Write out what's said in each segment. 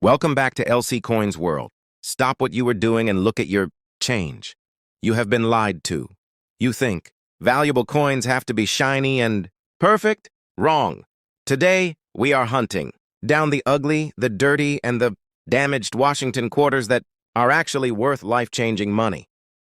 Welcome back to LC Coins World. Stop what you were doing and look at your change. You have been lied to. You think valuable coins have to be shiny and perfect? Wrong. Today, we are hunting down the ugly, the dirty, and the damaged Washington quarters that are actually worth life-changing money.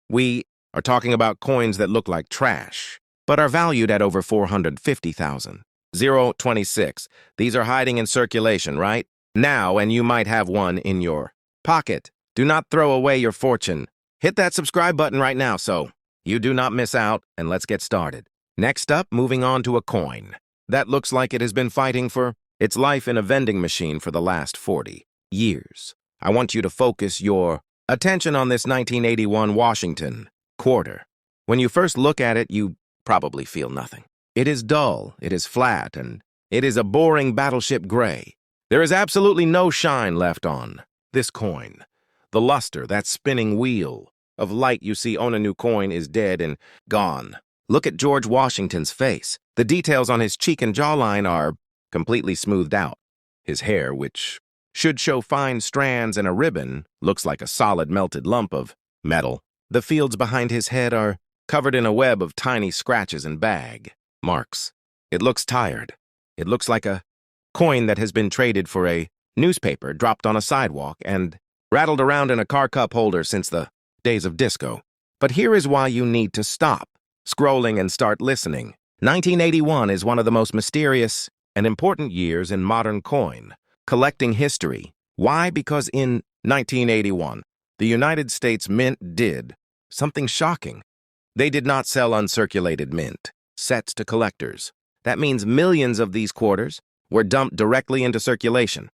We are talking about coins that look like trash, but are valued at over $450,000. 0.26. These are hiding in circulation, right? Now, and you might have one in your pocket. Do not throw away your fortune. Hit that subscribe button right now so you do not miss out, and let's get started. Next up, moving on to a coin that looks like it has been fighting for its life in a vending machine for the last 40 years. I want you to focus your attention on this 1981 Washington quarter. When you first look at it, you probably feel nothing. It is dull, it is flat, and it is a boring battleship gray. There is absolutely no shine left on this coin. The luster, that spinning wheel of light you see on a new coin, is dead and gone. Look at George Washington's face. The details on his cheek and jawline are completely smoothed out. His hair, which should show fine strands and a ribbon, looks like a solid melted lump of metal. The fields behind his head are covered in a web of tiny scratches and bag marks. It looks tired. It looks like a coin that has been traded for a newspaper dropped on a sidewalk and rattled around in a car cup holder since the days of disco. But here is why you need to stop scrolling and start listening. 1981 is one of the most mysterious and important years in modern coin collecting history. Why? Because in 1981, the United States Mint did something shocking. They did not sell uncirculated mint sets to collectors. That means millions of these quarters were dumped directly into circulation.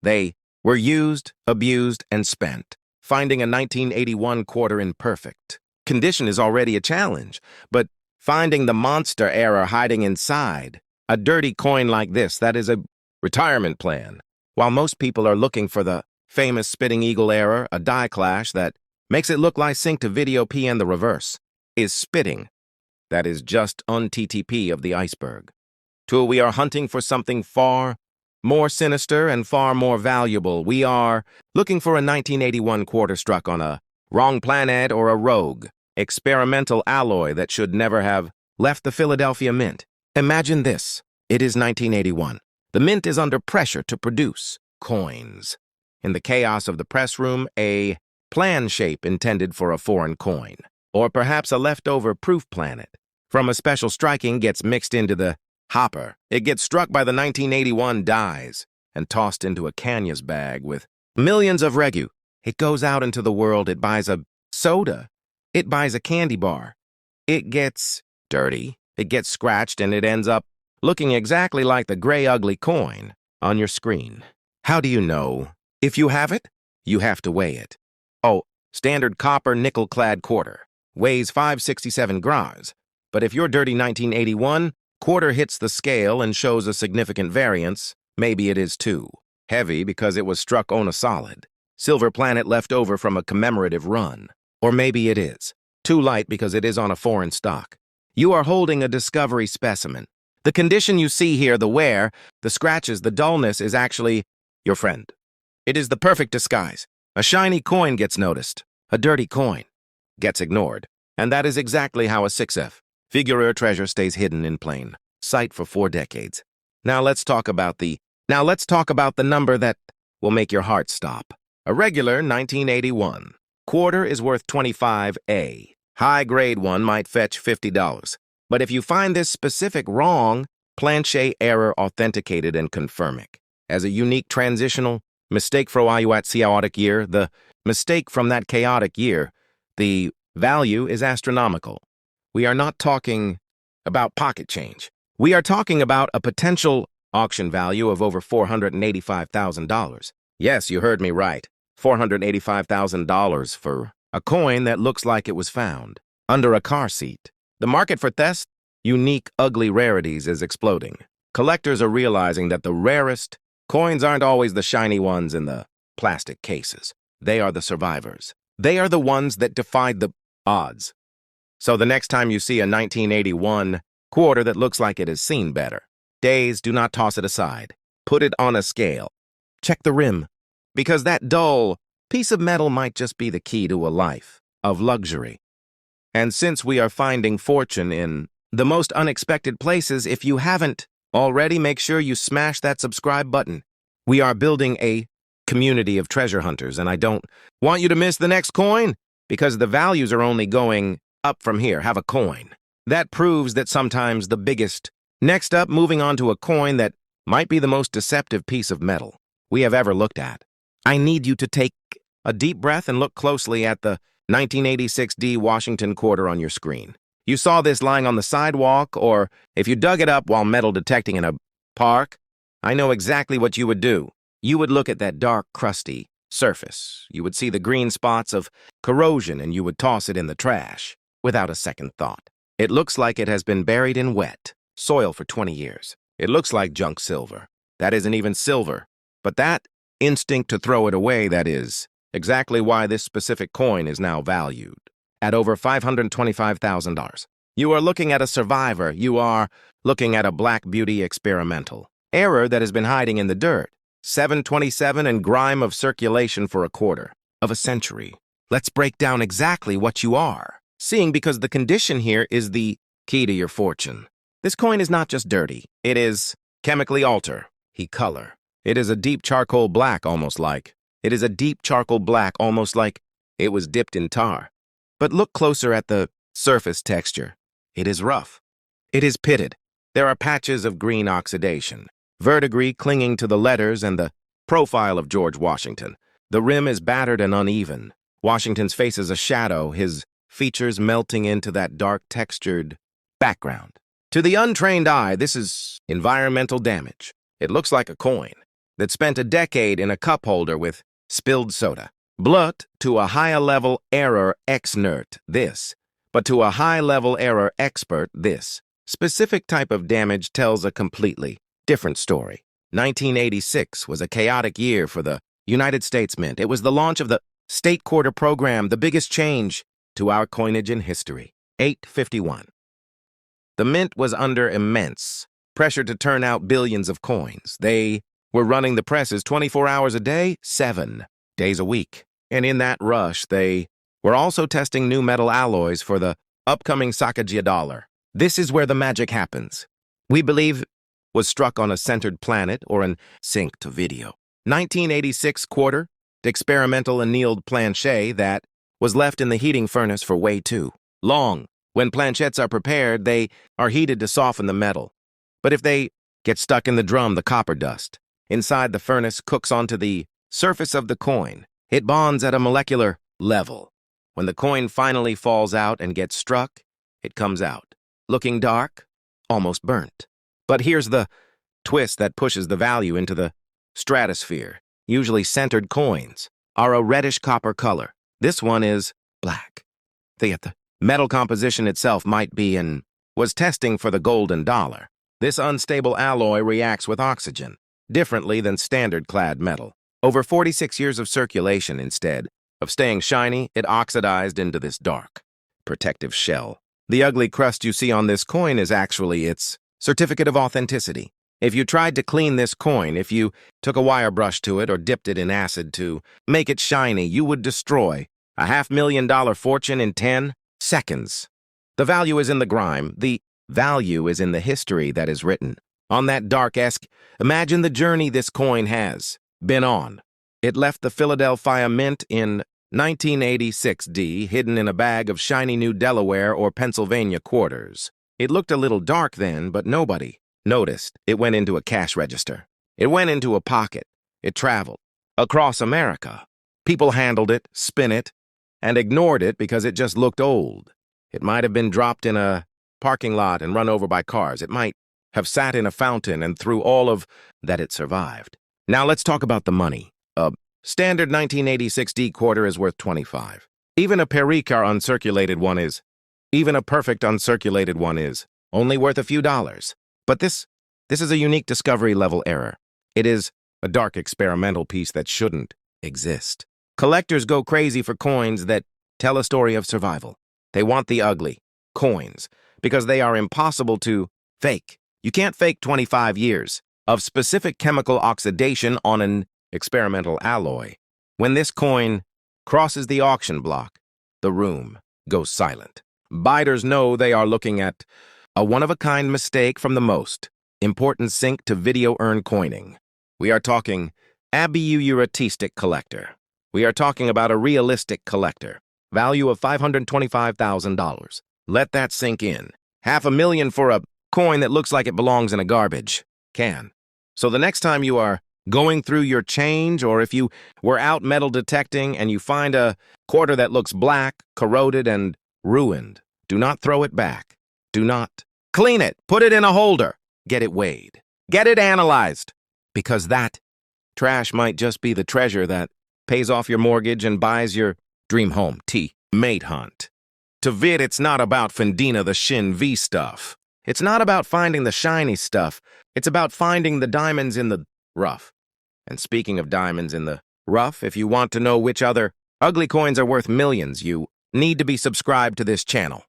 They were used, abused, and spent. Finding a 1981 quarter in perfect condition is already a challenge, but finding the monster error hiding inside a dirty coin like this, that is a retirement plan. While most people are looking for the famous spitting eagle error, a die clash that makes it look like sync to video P and the reverse is spitting. That is just un-TTP of the iceberg. We are hunting for something far more sinister and far more valuable. We are looking for a 1981 quarter struck on a wrong planet or a rogue experimental alloy that should never have left the Philadelphia Mint. Imagine this. It is 1981. The Mint is under pressure to produce coins. In the chaos of the press room, a plan shape intended for a foreign coin, or perhaps a leftover proof planet from a special striking, gets mixed into the hopper. It gets struck by the 1981 dies and tossed into a canvas bag with millions of regu. It goes out into the world. It buys a soda. It buys a candy bar. It gets dirty. It gets scratched, and it ends up looking exactly like the gray ugly coin on your screen. How do you know? If you have it, you have to weigh it. Oh, standard copper nickel-clad quarter weighs 567 grams. But if your dirty 1981 quarter hits the scale and shows a significant variance, maybe it is too heavy because it was struck on a solid silver planet left over from a commemorative run. Or maybe it is too light because it is on a foreign stock. You are holding a discovery specimen. The condition you see here, the wear, the scratches, the dullness, is actually your friend. It is the perfect disguise. A shiny coin gets noticed. A dirty coin gets ignored. And that is exactly how a 6F figure treasure stays hidden in plain sight for 4 decades. Now let's talk about the number that will make your heart stop. A regular 1981 quarter is worth $25. High-grade one might fetch $50. But if you find this specific wrong, Planchet error authenticated and confirming. As a unique transitional mistake for chaotic year, the mistake from that chaotic year, the value is astronomical. We are not talking about pocket change. We are talking about a potential auction value of over $485,000. Yes, you heard me right. $485,000 for a coin that looks like it was found under a car seat. The market for this unique, ugly rarities is exploding. Collectors are realizing that the rarest coins aren't always the shiny ones in the plastic cases. They are the survivors. They are the ones that defied the odds. So the next time you see a 1981 quarter that looks like it has seen better days, do not toss it aside. Put it on a scale. Check the rim. because that dull piece of metal might just be the key to a life of luxury. And since we are finding fortune in the most unexpected places, if you haven't already, make sure you smash that subscribe button. We are building a community of treasure hunters, and I don't want you to miss the next coin, because the values are only going up from here. Have a coin. That proves that sometimes the biggest. Next up, moving on to a coin that might be the most deceptive piece of metal we have ever looked at. I need you to take a deep breath and look closely at the 1986 D Washington quarter on your screen. You saw this lying on the sidewalk, or if you dug it up while metal detecting in a park, I know exactly what you would do. You would look at that dark, crusty surface. You would see the green spots of corrosion, and you would toss it in the trash without a second thought. It looks like it has been buried in wet soil for 20 years. It looks like junk silver. That isn't even silver. But that instinct to throw it away, that is exactly why this specific coin is now valued at over $525,000. You are looking at a survivor. You are looking at a Black Beauty experimental error that has been hiding in the dirt. 727 and grime of circulation for a quarter of a century. Let's break down exactly what you are seeing, because the condition here is the key to your fortune. This coin is not just dirty. It is chemically altered. Color. It is a deep charcoal black, almost like. It is a deep charcoal black, almost like it was dipped in tar. But look closer at the surface texture. It is rough. It is pitted. There are patches of green oxidation, verdigris clinging to the letters and the profile of George Washington. The rim is battered and uneven. Washington's face is a shadow, his features melting into that dark textured background. To the untrained eye, this is environmental damage. It looks like a coin that spent a decade in a cup holder with spilled soda. But to a higher-level error expert, this. But to a high-level error expert, this specific type of damage tells a completely different story. 1986 was a chaotic year for the United States Mint. It was the launch of the State Quarter Program, the biggest change to our coinage in history. 851. The Mint was under immense pressure to turn out billions of coins. They were running the presses 24 hours a day, 7 days a week. And in that rush, they were also testing new metal alloys for the upcoming Sacaggia dollar. This is where the magic happens. We believe was struck on a centered planet or an sync to video. 1986 quarter, the experimental annealed Planchet that was left in the heating furnace for way too long. When planchets are prepared, they are heated to soften the metal. But if they get stuck in the drum, the copper dust inside the furnace cooks onto the surface of the coin. It bonds at a molecular level. When the coin finally falls out and gets struck, it comes out, looking dark, almost burnt. But here's the twist that pushes the value into the stratosphere. Usually centered coins are a reddish copper color. This one is black. The metal composition itself might be and was testing for the golden dollar. This unstable alloy reacts with oxygen differently than standard clad metal. Over 46 years of circulation, instead of staying shiny, it oxidized into this dark, protective shell. The ugly crust you see on this coin is actually its certificate of authenticity. If you tried to clean this coin, if you took a wire brush to it or dipped it in acid to make it shiny, you would destroy a $500,000 fortune in 10 seconds. The value is in the grime. The value is in the history that is written on that dark-esque. Imagine the journey this coin has been on. It left the Philadelphia Mint in 1986 D, hidden in a bag of shiny new Delaware or Pennsylvania quarters. It looked a little dark then, but nobody noticed. It went into a cash register. It went into a pocket. It traveled across America. People handled it, spin it, and ignored it because it just looked old. It might have been dropped in a parking lot and run over by cars. It might have sat in a fountain, and through all of that it survived. Now let's talk about the money. A standard 1986 D quarter is worth 25. Even a Pericar uncirculated one is. Even a perfect uncirculated one is only worth a few dollars. But this is a unique discovery-level error. It is a dark experimental piece that shouldn't exist. Collectors go crazy for coins that tell a story of survival. They want the ugly coins because they are impossible to fake. You can't fake 25 years of specific chemical oxidation on an experimental alloy. When this coin crosses the auction block, the room goes silent. Biders know they are looking at a one-of-a-kind mistake from the most important sink to video earn coining. We are talking abiuretistic collector. We are talking about a realistic collector. Value of $525,000. Let that sink in. $500,000 for a coin that looks like it belongs in a garbage can. So the next time you are going through your change, or if you were out metal detecting and you find a quarter that looks black, corroded, and ruined, do not throw it back. Do not clean it. Put it in a holder. Get it weighed. Get it analyzed. Because that trash might just be the treasure that pays off your mortgage and buys your dream home. Mate hunt. To vid, it's not about Fendina the Shin V stuff. It's not about finding the shiny stuff. It's about finding the diamonds in the rough. And speaking of diamonds in the rough, if you want to know which other ugly coins are worth millions, you need to be subscribed to this channel.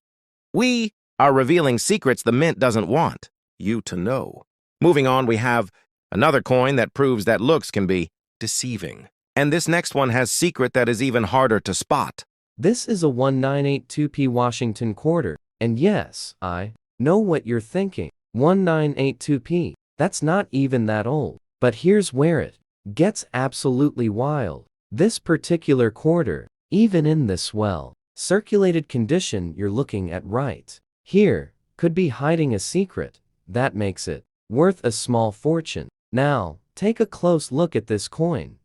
We are revealing secrets the mint doesn't want you to know. Moving on, we have another coin that proves that looks can be deceiving. And this next one has secret that is even harder to spot. This is a 1982p Washington quarter. And yes, I know what you're thinking. 1982p. That's not even that old. But here's where it gets absolutely wild. This particular quarter, even in this well-circulated condition you're looking at right here, could be hiding a secret that makes it worth a small fortune. Now, take a close look at this coin.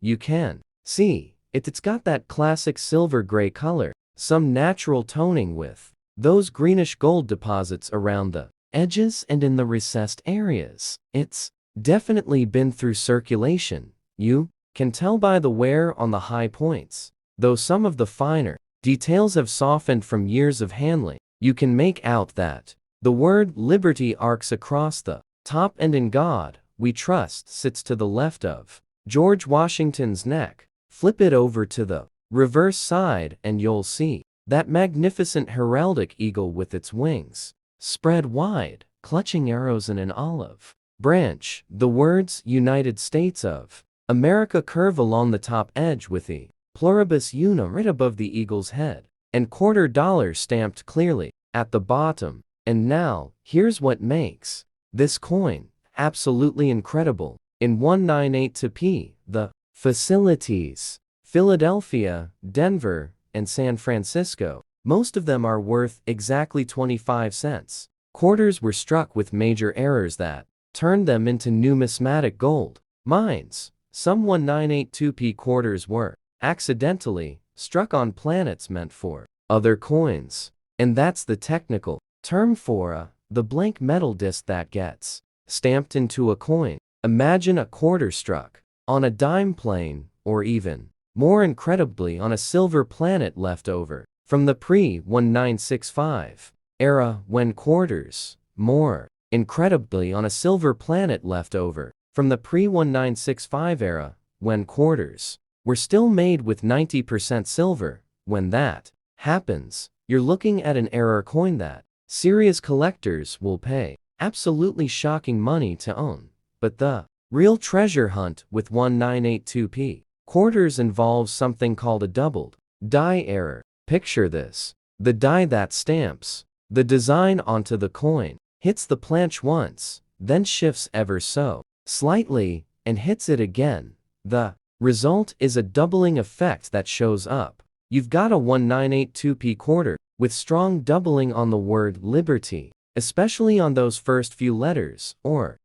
You can see it's got that classic silver gray color, some natural toning with those greenish gold deposits around the edges and in the recessed areas. It's definitely been through circulation. You can tell by the wear on the high points. Though some of the finer details have softened from years of handling, you can make out that the word liberty arcs across the top, and in God we trust sits to the left of George Washington's neck. Flip it over to the reverse side and you'll see that magnificent heraldic eagle with its wings spread wide, clutching arrows in an olive branch. The words United States of America curve along the top edge with the pluribus una right above the eagle's head, and quarter dollar stamped clearly at the bottom. And now, here's what makes this coin absolutely incredible. In 198p, the facilities, Philadelphia, Denver, and San Francisco, most of them are worth exactly 25 cents. Quarters were struck with major errors that turned them into numismatic gold mines. Some 1982p quarters were accidentally struck on planets meant for other coins. And that's the technical term for the blank metal disc that gets stamped into a coin. Imagine a quarter struck on a dime plane, or even more incredibly on a silver planet left over from the pre-1965 era, when quarters, more incredibly on a silver planet left over from the pre-1965 era, when quarters were still made with 90% silver. When that happens, you're looking at an error coin that serious collectors will pay absolutely shocking money to own. But the real treasure hunt with 1982p quarters involves something called a doubled die error. Picture this: the die that stamps the design onto the coin hits the planche once, then shifts ever so slightly and hits it again. The result is a doubling effect that shows up. You've got a 1982p quarter with strong doubling on the word liberty, especially on those first few letters. Or,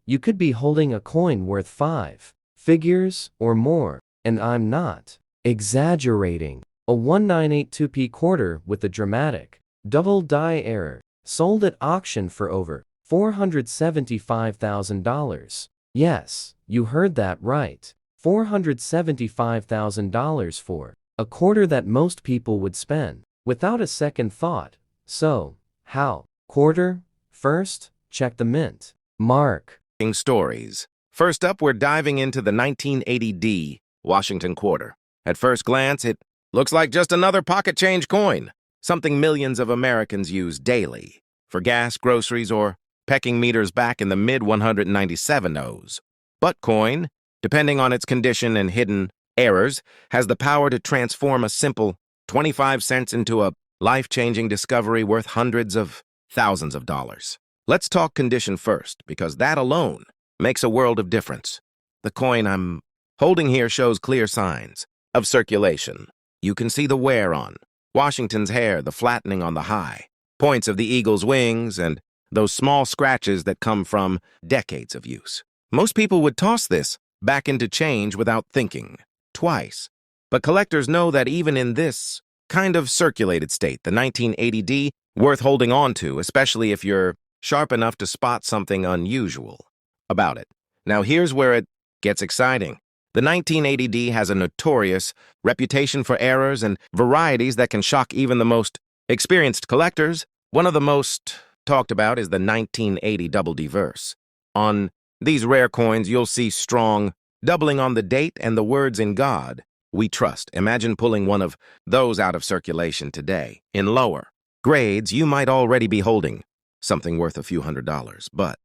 you could be holding a coin worth 5 figures or more, and I'm not exaggerating. A 1982p quarter with a dramatic double die error sold at auction for over $475,000. Yes, you heard that right. $475,000 for a quarter that most people would spend without a second thought. So, how? Quarter? First, check the mint mark. Stories. First up, we're diving into the 1980D Washington quarter. At first glance, it looks like just another pocket change coin, something millions of Americans use daily for gas, groceries, or pecking meters back in the mid-197s. But coin depending on its condition and hidden errors, has the power to transform a simple 25 cents into a life-changing discovery worth hundreds of thousands of dollars. Let's talk condition first, because that alone makes a world of difference. The coin I'm holding here shows clear signs of circulation. You can see the wear on Washington's hair, the flattening on the high, points of the eagle's wings, and those small scratches that come from decades of use. Most people would toss this back into change without thinking twice. But collectors know that even in this kind of circulated state, the 1980D worth holding on to, especially if you're sharp enough to spot something unusual about it. Now here's where it gets exciting. The 1980D has a notorious reputation for errors and varieties that can shock even the most experienced collectors. One of the most talked about is the 1980 Double D verse. On these rare coins, you'll see strong doubling on the date and the words "In God We Trust." Imagine pulling one of those out of circulation today. In lower grades, you might already be holding something worth a few $100s, but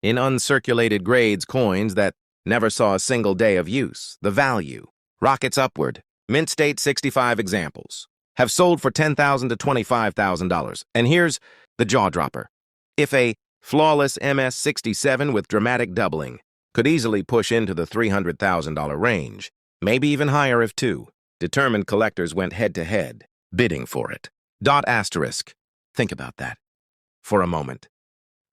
in uncirculated grades, coins that never saw a single day of use, the value rockets upward. Mint State 65 examples have sold for $10,000 to $25,000. And here's the jaw dropper. If a flawless MS-67 with dramatic doubling could easily push into the $300,000 range, maybe even higher if two determined collectors went head-to-head, bidding for it. Asterisk. Think about that for a moment.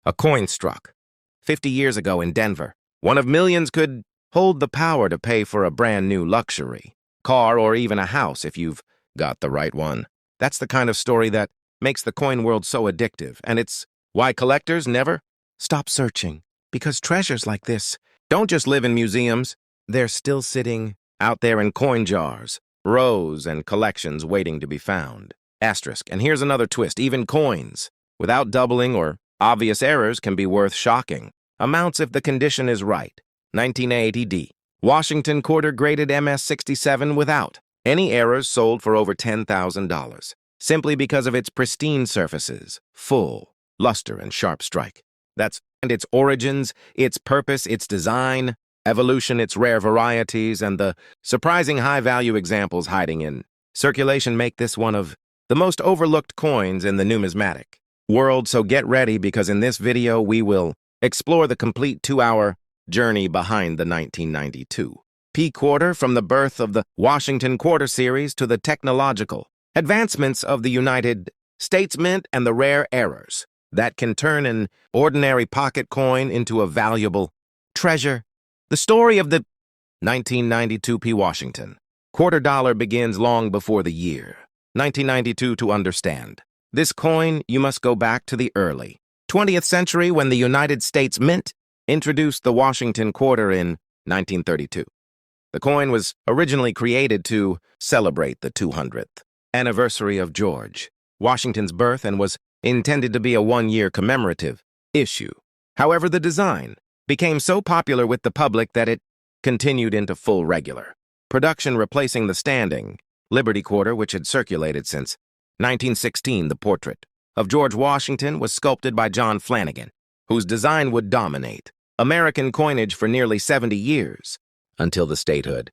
A coin struck 50 years ago in Denver. One of millions could hold the power to pay for a brand new luxury car or even a house if you've got the right one. That's the kind of story that makes the coin world so addictive, and it's why collectors never stop searching. Because treasures like this don't just live in museums, they're still sitting out there in coin jars, rows and collections waiting to be found. Asterisk. And here's another twist. Even coins without doubling or obvious errors can be worth shocking amounts if the condition is right. 1980D. Washington quarter graded MS-67 without any errors sold for over $10,000, simply because of its pristine surfaces, full luster and sharp strike. And its origins, its purpose, its design, evolution, its rare varieties, and the surprising high-value examples hiding in circulation make this one of the most overlooked coins in the numismatic world. So get ready, because in this video we will explore the complete 2-hour journey behind the 1992 P quarter, from the birth of the Washington Quarter series to the technological advancements of the United States Mint and the rare errors that can turn an ordinary pocket coin into a valuable treasure. The story of the 1992 P Washington quarter dollar begins long before the year 1992 to understand this coin. You must go back to the early 20th century when the United States Mint introduced the Washington quarter in 1932. The coin was originally created to celebrate the 200th anniversary of George Washington's birth and was intended to be a one-year commemorative issue. However, the design became so popular with the public that it continued into full regular production, replacing the standing Liberty quarter, which had circulated since 1916. The portrait of George Washington was sculpted by John Flanagan, whose design would dominate American coinage for nearly 70 years, until the statehood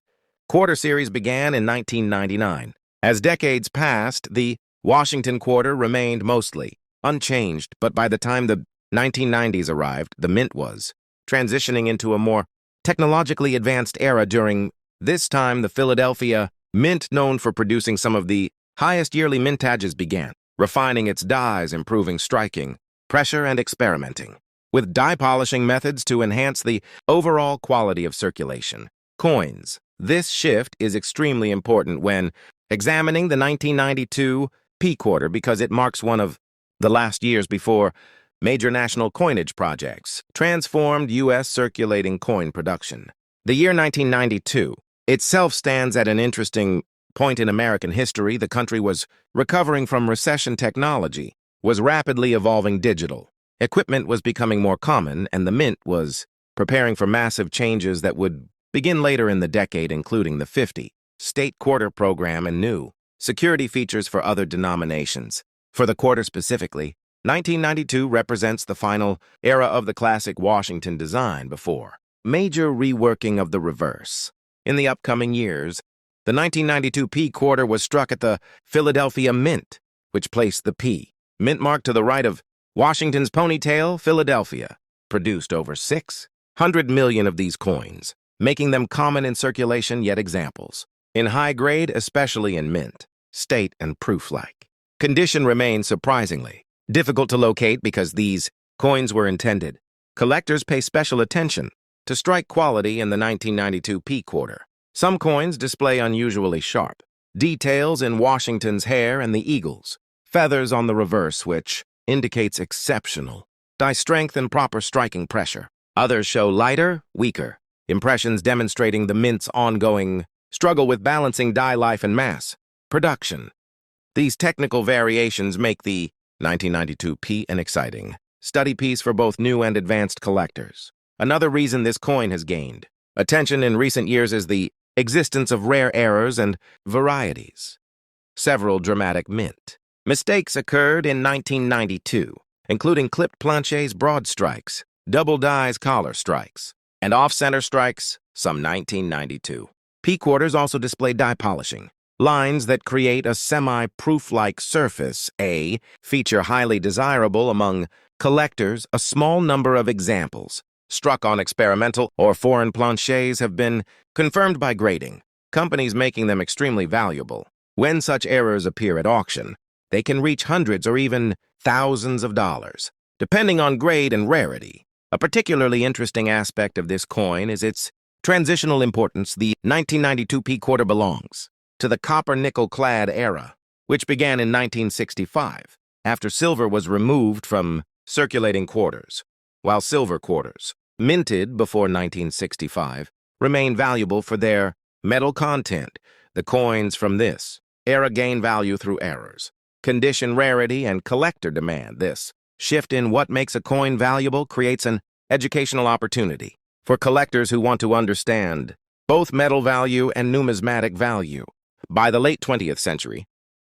quarter series began in 1999. As decades passed, the Washington quarter remained mostly unchanged, but by the time the 1990s arrived, the mint was transitioning into a more technologically advanced era. During this time, the Philadelphia Mint, known for producing some of the highest yearly mintages, began refining its dies, improving striking pressure, and experimenting with die polishing methods to enhance the overall quality of circulation coins. This shift is extremely important when examining the 1992 P quarter, because it marks one of the last years before major national coinage projects transformed U.S. circulating coin production. The year 1992 itself stands at an interesting point in American history. The country was recovering from recession, technology was rapidly evolving, digital equipment was becoming more common, and the mint was preparing for massive changes that would begin later in the decade, including the 50 state quarter program and new security features for other denominations. For the quarter specifically, 1992 represents the final era of the classic Washington design before major reworking of the reverse. In the upcoming years, the 1992 P quarter was struck at the Philadelphia Mint, which placed the P mint mark to the right of Washington's ponytail, Philadelphia, produced over 600 million of these coins, making them common in circulation yet examples. In high grade, especially in mint, state, and proof-like. Condition remains surprisingly difficult to locate because these coins were intended. Collectors pay special attention to strike quality in the 1992 P quarter. Some coins display unusually sharp details in Washington's hair and the eagle's feathers on the reverse, which indicates exceptional die strength and proper striking pressure. Others show lighter, weaker impressions demonstrating the mint's ongoing struggle with balancing die life and mass production. These technical variations make the 1992 P an exciting study piece for both new and advanced collectors. Another reason this coin has gained attention in recent years is the existence of rare errors and varieties. Several dramatic mint mistakes occurred in 1992, including clipped Planchet's broad strikes, double dies collar strikes, and off-center strikes. Some 1992 P quarters also display die polishing lines that create a semi-proof-like surface. Feature highly desirable among collectors. A small number of examples struck on experimental or foreign planchets have been confirmed by grading companies, making them extremely valuable. When such errors appear at auction, they can reach hundreds or even thousands of dollars, depending on grade and rarity. A particularly interesting aspect of this coin is its transitional importance. The 1992 P quarter belongs to the copper-nickel-clad era, which began in 1965, after silver was removed from circulating quarters, while silver quarters, minted before 1965, remain valuable for their metal content. The coins from this era gain value through errors, condition rarity, and collector demand. This shift in what makes a coin valuable creates an educational opportunity for collectors who want to understand both metal value and numismatic value. By the late 20th century,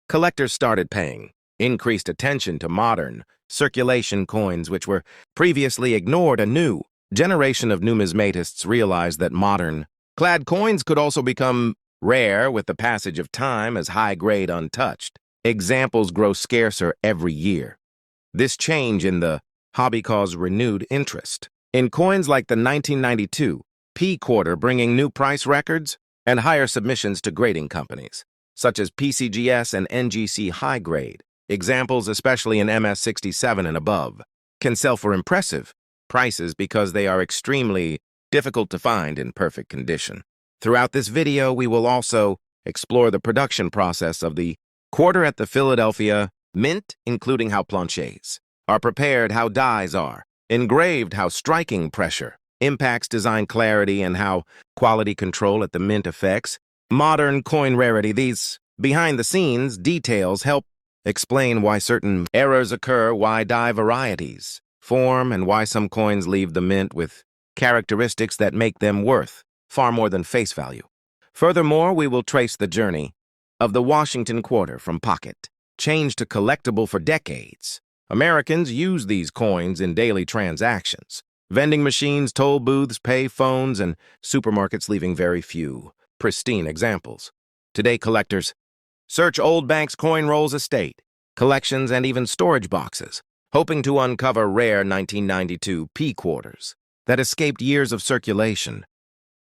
collectors started paying increased attention to modern circulation coins, which were previously ignored. A new generation of numismatists realized that modern clad coins could also become rare with the passage of time as high-grade untouched examples grow scarcer every year. This change in the hobby caused renewed interest in coins like the 1992 P quarter, bringing new price records and higher submissions to grading companies, such as PCGS and NGC high grade. Examples, especially in MS67 and above, can sell for impressive prices because they are extremely difficult to find in perfect condition. Throughout this video, we will also explore the production process of the quarter at the Philadelphia Mint, including how planchets are prepared, how dies are engraved, how striking pressure impacts design clarity, and how quality control at the mint affects modern coin rarity. These behind-the-scenes details help explain why certain errors occur, why die varieties form, and why some coins leave the mint with characteristics that make them worth far more than face value. Furthermore, we will trace the journey of the Washington quarter from pocket change to collectible for decades. Americans use these coins in daily transactions, vending machines, toll booths, pay phones, and supermarkets, leaving very few pristine examples. Today, collectors search old banks, coin rolls, estate collections, and even storage boxes, hoping to uncover rare 1992 P quarters that escaped years of circulation.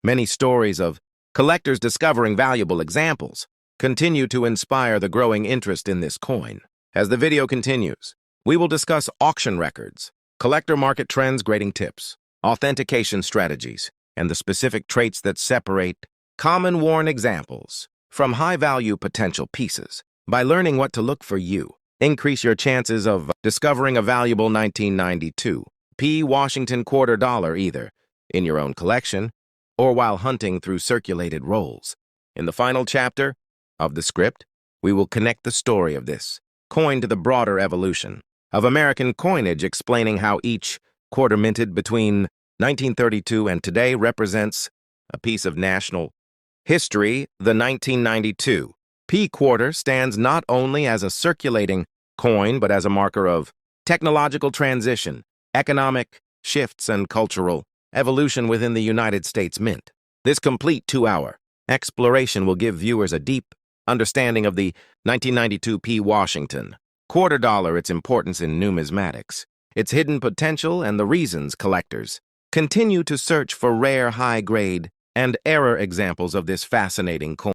Many stories of collectors discovering valuable examples continue to inspire the growing interest in this coin. As the video continues, we will discuss auction records, collector market trends, grading tips, authentication strategies, and the specific traits that separate common worn examples from high-value potential pieces. By learning what to look for, you increase your chances of discovering a valuable 1992 P Washington quarter dollar, either in your own collection or while hunting through circulated rolls. In the final chapter of the script, we will connect the story of this coin to the broader evolution of American coinage, explaining how each quarter minted between 1932 and today represents a piece of national history. The 1992 P quarter stands not only as a circulating coin, but as a marker of technological transition, economic shifts, and cultural evolution within the United States Mint. This complete 2-hour exploration will give viewers a deep understanding of the 1992 P. Washington quarter dollar, its importance in numismatics, its hidden potential, and the reasons collectors continue to search for rare, high-grade, and error examples of this fascinating coin.